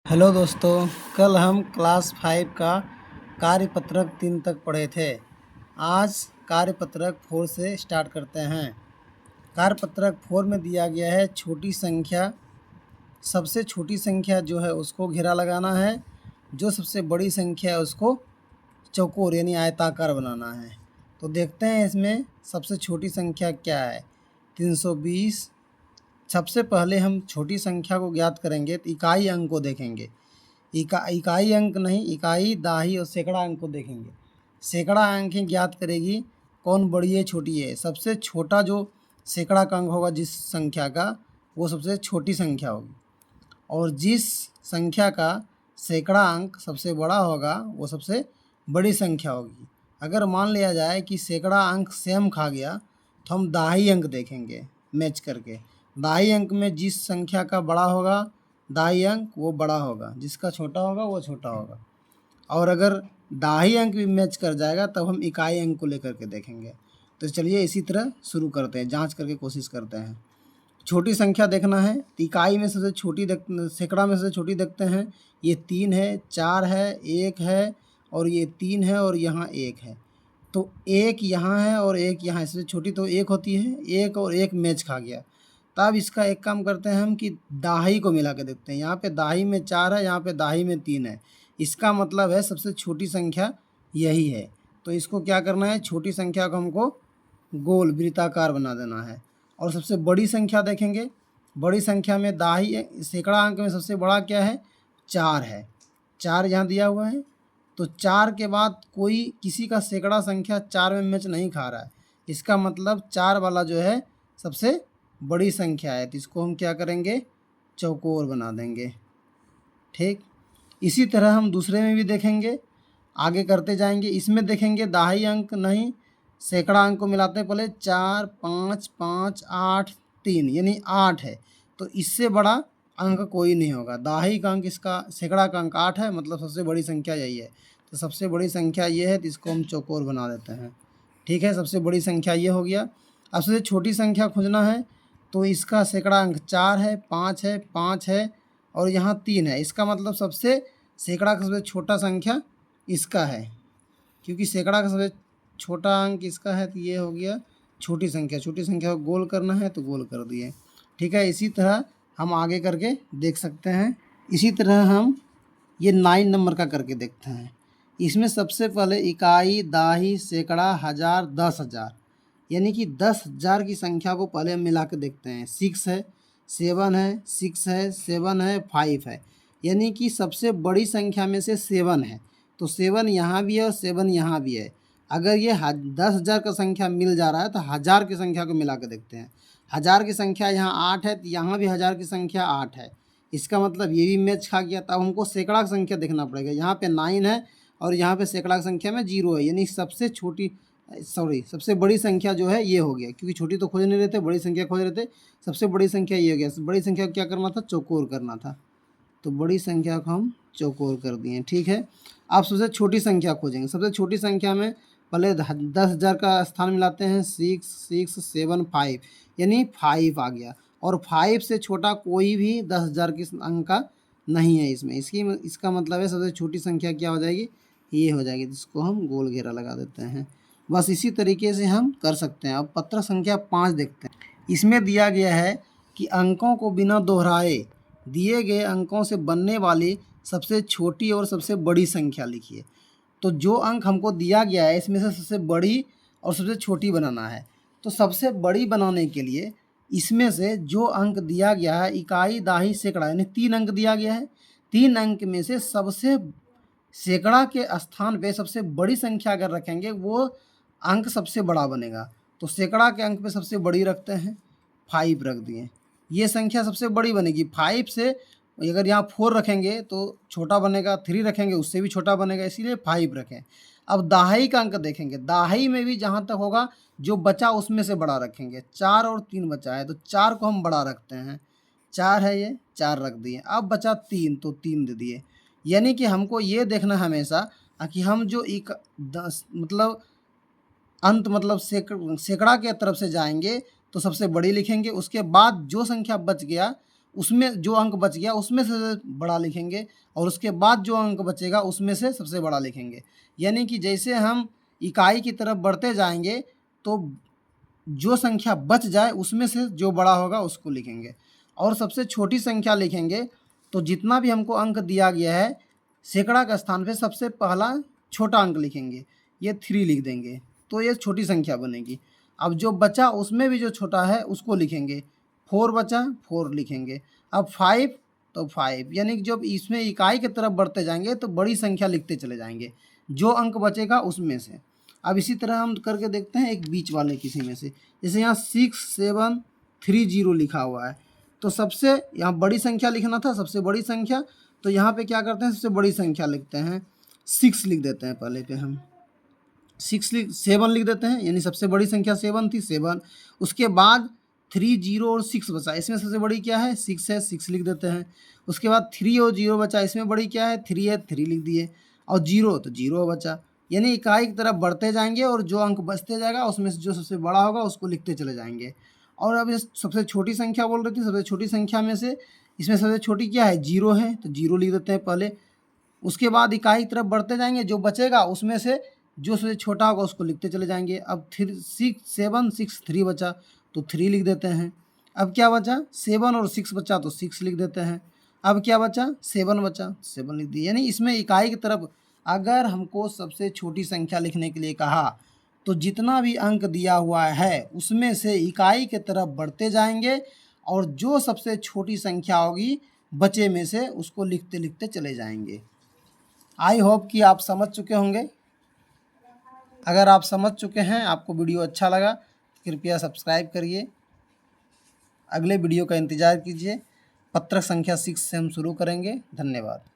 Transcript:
Hello दोस्तों, कल हम क्लास 5 का कार्यपत्रक 3 तक पढ़े थे। आज कार्यपत्रक 4 से स्टार्ट करते हैं। कार्यपत्रक 4 में दिया गया है छोटी संख्या, सबसे छोटी संख्या जो है उसको घेरा लगाना है, जो सबसे बड़ी संख्या है उसको चौकोर यानी आयताकार बनाना है। तो देखते हैं इसमें सबसे छोटी संख्या क्या है। 320। सबसे पहले हम छोटी संख्या को ज्ञात करेंगे तो इकाई अंक को देखेंगे। इकाई अंक नहीं, इकाई, दाही और सैकड़ा अंक को देखेंगे। सैकड़ा अंक ही ज्ञात करेगी कौन बड़ी है छोटी है। सबसे छोटा जो सैकड़ा का अंक होगा जिस संख्या का, वो सबसे छोटी संख्या होगी, और जिस संख्या का सैकड़ा अंक सबसे बड़ा होगा वो सबसे बड़ी संख्या होगी। अगर मान लिया जाए कि सैकड़ा अंक सेम खा गया तो हम दाही अंक देखेंगे मैच करके। दाही अंक में जिस संख्या का बड़ा होगा दाही अंक वो बड़ा होगा, जिसका छोटा होगा वो छोटा होगा। और अगर दाही अंक भी मैच कर जाएगा तब हम इकाई अंक को लेकर के देखेंगे। तो चलिए इसी तरह शुरू करते हैं, जांच करके कोशिश करते हैं। छोटी संख्या देखना है तो इकाई में सबसे छोटी सैकड़ा में सबसे छोटी देखते हैं। ये 3 है, 4 है, 1 है, और ये 3 है और यहाँ 1 है। तो 1 यहाँ है और 1 यहाँ है, सबसे छोटी तो 1 होती है। 1 और 1 मैच खा गया। तब इसका एक काम करते हैं हम कि दाही को मिला के देखते हैं। यहाँ पे दाही में 4 है, यहाँ पे दाही में 3 है। इसका मतलब है सबसे छोटी संख्या यही है। तो इसको क्या करना है, छोटी संख्या को हमको गोल वृत्ताकार बना देना है। और सबसे बड़ी संख्या देखेंगे। बड़ी संख्या में दाही सैकड़ा अंक में सबसे बड़ा क्या है, 4 है। 4 यहाँ दिया हुआ है। तो 4 के बाद कोई किसी का सैकड़ा संख्या 4 में मैच नहीं खा रहा है। इसका मतलब 4 वाला जो है सबसे बड़ी संख्या है। तो इसको हम क्या करेंगे, चौकोर बना देंगे। ठीक, इसी तरह हम दूसरे में भी देखेंगे, आगे करते जाएंगे। इसमें देखेंगे दाही अंक नहीं, सैकड़ा अंक को मिलाते हैं। पहले 4, 5, 5, 8, 3 यानी 8 है। तो इससे बड़ा अंक कोई नहीं होगा। दाही का अंक, इसका सैकड़ा का अंक 8 है, मतलब सबसे बड़ी संख्या यही है। तो सबसे बड़ी संख्या ये है, तो इसको हम चौकोर बना देते हैं। ठीक है, सबसे बड़ी संख्या ये हो गया। अब सबसे छोटी संख्या खोजना है तो इसका सैकड़ा अंक 4 है, 5 है, 5 है और यहाँ 3 है। इसका मतलब सबसे सैकड़ा का सबसे छोटा संख्या इसका है, क्योंकि सैकड़ा का सबसे छोटा अंक इसका है। तो ये हो गया छोटी संख्या। छोटी संख्या को गोल करना है तो गोल कर दिए। ठीक है, इसी तरह हम आगे करके देख सकते हैं। इसी तरह हम ये 9 नंबर का करके देखते हैं। इसमें सबसे पहले इकाई, दाही, सैकड़ा, हज़ार, 10,000 यानी कि 10,000 की संख्या को पहले हम मिला के देखते हैं। 6 है, 7 है, 6 है, 7 है, 5 है, यानी कि सबसे बड़ी संख्या में से 7 है। तो 7 यहाँ भी है और 7 यहाँ भी है। अगर ये 10,000 का संख्या मिल जा रहा है तो हज़ार की संख्या को मिला के देखते हैं। हज़ार की संख्या यहाँ 8 है, तो यहाँ भी हज़ार की संख्या 8 है। इसका मतलब ये भी मैच खा गया। तब हमको सैकड़ा की संख्या देखना पड़ेगा। यहाँ पे 9 है और यहाँ पे सैकड़ा की संख्या में 0 है, यानी सबसे बड़ी संख्या जो है ये हो गया, क्योंकि छोटी तो खोज नहीं रहे थे, बड़ी संख्या खोज रहे थे। सबसे बड़ी संख्या ये हो गया। बड़ी संख्या को क्या करना था, चौकोर करना था। तो बड़ी संख्या को हम चौकोर कर दिए। ठीक है, अब सबसे छोटी संख्या खोजेंगे। सबसे छोटी संख्या में पहले 10,000 का स्थान मिलाते हैं। 6, 6, 7, 5 यानी 5 आ गया। और 5 से छोटा कोई भी 10,000 के अंक का नहीं है इसमें। इसका मतलब है सबसे छोटी संख्या क्या हो जाएगी, ये हो जाएगी। जिसको हम गोल घेरा लगा देते हैं। बस इसी तरीके से हम कर सकते हैं। अब पत्र संख्या 5 देखते हैं। इसमें दिया गया है कि अंकों को बिना दोहराए दिए गए अंकों से बनने वाली सबसे छोटी और सबसे बड़ी संख्या लिखिए। तो जो अंक हमको दिया गया है इसमें से सबसे बड़ी और सबसे छोटी बनाना है। तो सबसे बड़ी बनाने के लिए इसमें से जो अंक दिया गया है, इकाई, दाही, सैकड़ा, यानी 3 अंक दिया गया है। 3 अंक में से सबसे सैकड़ा के स्थान पे सबसे बड़ी संख्या अगर रखेंगे वो अंक सबसे बड़ा बनेगा। तो सैकड़ा के अंक पे सबसे बड़ी रखते हैं, 5 रख दिए। ये संख्या सबसे बड़ी बनेगी। 5 से अगर यहाँ 4 रखेंगे तो छोटा बनेगा, 3 रखेंगे उससे भी छोटा बनेगा, इसीलिए 5 रखें। अब दाही का अंक देखेंगे। दाही में भी जहाँ तक होगा जो बचा उसमें से बड़ा रखेंगे। 4 और 3 बचा है तो 4 को हम बड़ा रखते हैं। 4 है, ये 4 रख दिए। अब बचा 3 तो 3 दे दिए। यानी कि हमको ये देखना हमेशा कि हम जो मतलब अंत मतलब सैकड़ा के तरफ से जाएंगे तो सबसे बड़ी लिखेंगे। उसके बाद जो संख्या बच गया उसमें जो अंक बच गया उसमें से बड़ा लिखेंगे, और उसके बाद जो अंक बचेगा उसमें से सबसे बड़ा लिखेंगे। यानी कि जैसे हम इकाई की तरफ बढ़ते जाएंगे तो जो संख्या बच जाए उसमें से जो बड़ा होगा उसको लिखेंगे, और सबसे छोटी संख्या लिखेंगे तो जितना भी हमको अंक दिया गया है सैकड़ा के स्थान पे सबसे पहला छोटा अंक लिखेंगे, ये 3 लिख देंगे तो ये छोटी संख्या बनेगी। अब जो बचा उसमें भी जो छोटा है उसको लिखेंगे, 4 बचा 4 लिखेंगे। अब 5 तो 5, यानी कि जब इसमें इकाई की तरफ बढ़ते जाएंगे तो बड़ी संख्या लिखते चले जाएंगे, जो अंक बचेगा उसमें से। अब इसी तरह हम करके देखते हैं एक बीच वाले किसी में से, जैसे यहाँ 6730 लिखा हुआ है, तो सबसे यहाँ बड़ी संख्या लिखना था, सबसे बड़ी संख्या, तो यहाँ पे क्या करते हैं सबसे बड़ी संख्या लिखते हैं, 6 लिख देते हैं। पहले पे हम 7 लिख देते हैं, यानी सबसे बड़ी संख्या 7 थी, 7। उसके बाद 30 और 6 बचा, इसमें सबसे बड़ी क्या है 6 है, 6 लिख देते हैं। उसके बाद 3 और 0 बचा, इसमें बड़ी क्या है 3 है, 3 लिख दिए। और 0 तो 0 बचा, यानी इकाई की तरफ बढ़ते जाएंगे और जो अंक बचते जाएगा उसमें से जो सबसे बड़ा होगा उसको लिखते चले जाएंगे। और अब इस सबसे छोटी संख्या बोल रही थी, सबसे छोटी संख्या में से इसमें सबसे छोटी क्या है 0 है, तो 0 लिख देते हैं पहले। उसके बाद इकाई की तरफ बढ़ते जाएंगे, जो बचेगा उसमें से जो सबसे छोटा होगा उसको लिखते चले जाएंगे। अब 3 बचा तो 3 लिख देते हैं। अब क्या बचा 7 और 6 बचा तो 6 लिख देते हैं। अब क्या बचा 7 बचा, 7 लिख दिए। यानी इसमें इकाई की तरफ अगर हमको सबसे छोटी संख्या लिखने के लिए कहा तो जितना भी अंक दिया हुआ है उसमें से इकाई की तरफ बढ़ते जाएंगे और जो सबसे छोटी संख्या होगी बचे में से उसको लिखते लिखते चले जाएंगे। आई होप कि आप समझ चुके होंगे। अगर आप समझ चुके हैं, आपको वीडियो अच्छा लगा, कृपया सब्सक्राइब करिए। अगले वीडियो का इंतज़ार कीजिए। पत्रक संख्या 6 से हम शुरू करेंगे। धन्यवाद।